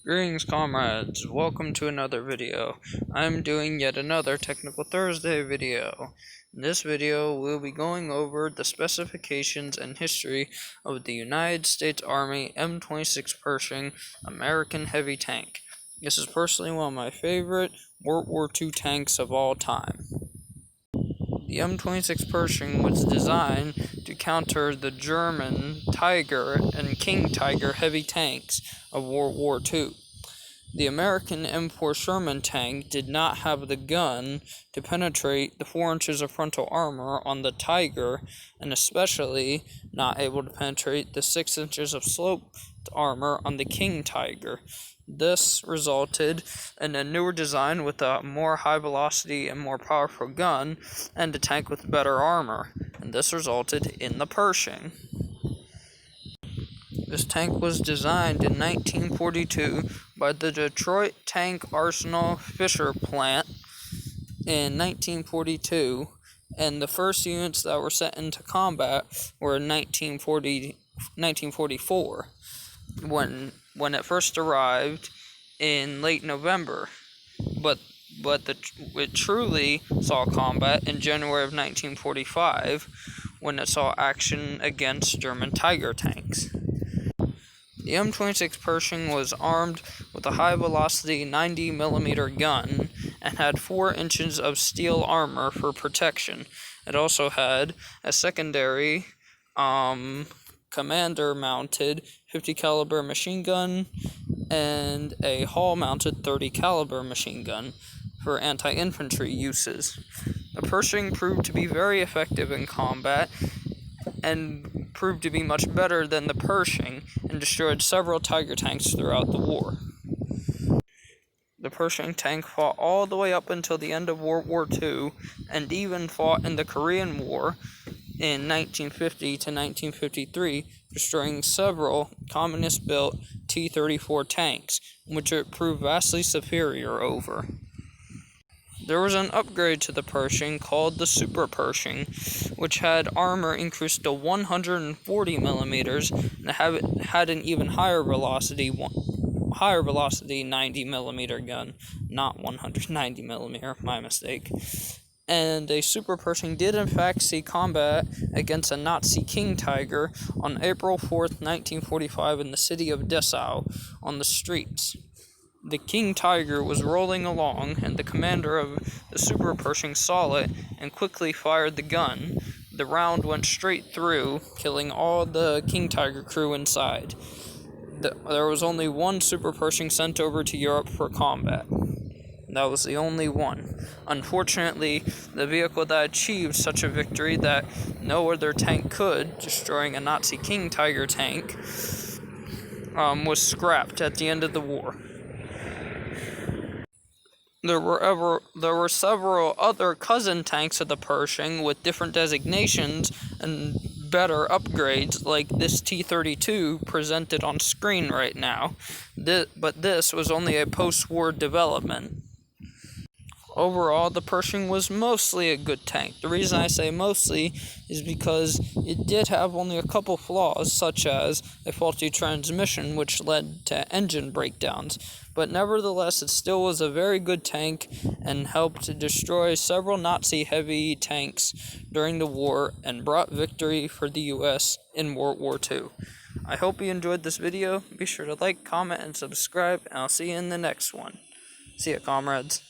Greetings, comrades. Welcome to another video. I'm doing yet another Technical Thursday video. In this video, we'll be going over the specifications and history of the United States Army M26 Pershing American heavy tank. This is personally one of my favorite World War II tanks of all time. The M26 Pershing was designed to counter the German Tiger and King Tiger heavy tanks of World War II. The American M4 Sherman tank did not have the gun to penetrate the 4 inches of frontal armor on the Tiger, and especially not able to penetrate the 6 inches of sloped armor on the King Tiger. This resulted in a newer design with a more high velocity and more powerful gun, and a tank with better armor, and this resulted in the Pershing. This tank was designed in 1942 by the Detroit Tank Arsenal Fisher plant in 1942, and the first units that were sent into combat were in 1944, when it first arrived in late November, but it truly saw combat in January of 1945, when it saw action against German Tiger tanks. The M26 Pershing was armed with a high-velocity 90mm gun and had 4 inches of steel armor for protection. It also had a secondary commander-mounted 50 caliber machine gun and a hull-mounted 30 caliber machine gun for anti-infantry uses. The Pershing proved to be very effective in combat and proved to be much better than the Pershing and destroyed several Tiger tanks throughout the war. The Pershing tank fought all the way up until the end of World War II and even fought in the Korean War in 1950 to 1953, destroying several communist-built T-34 tanks, which it proved vastly superior over. There was an upgrade to the Pershing called the Super Pershing, which had armor increased to 140mm and had an even higher velocity 90mm gun, not 190mm, my mistake. And a Super Pershing did in fact see combat against a Nazi King Tiger on April 4th, 1945 in the city of Dessau on the streets. The King Tiger was rolling along, and the commander of the Super Pershing saw it and quickly fired the gun. The round went straight through, killing all the King Tiger crew inside. There was only one Super Pershing sent over to Europe for combat. That was the only one. Unfortunately, the vehicle that achieved such a victory that no other tank could, destroying a Nazi King Tiger tank, was scrapped at the end of the war. There were several other cousin tanks of the Pershing with different designations and better upgrades, like this T-32 presented on screen right now. But this was only a post-war development. Overall, the Pershing was mostly a good tank. The reason I say mostly is because it did have only a couple flaws, such as a faulty transmission, which led to engine breakdowns. But nevertheless, it still was a very good tank and helped to destroy several Nazi heavy tanks during the war and brought victory for the U.S. in World War II. I hope you enjoyed this video. Be sure to like, comment, and subscribe, and I'll see you in the next one. See ya, comrades.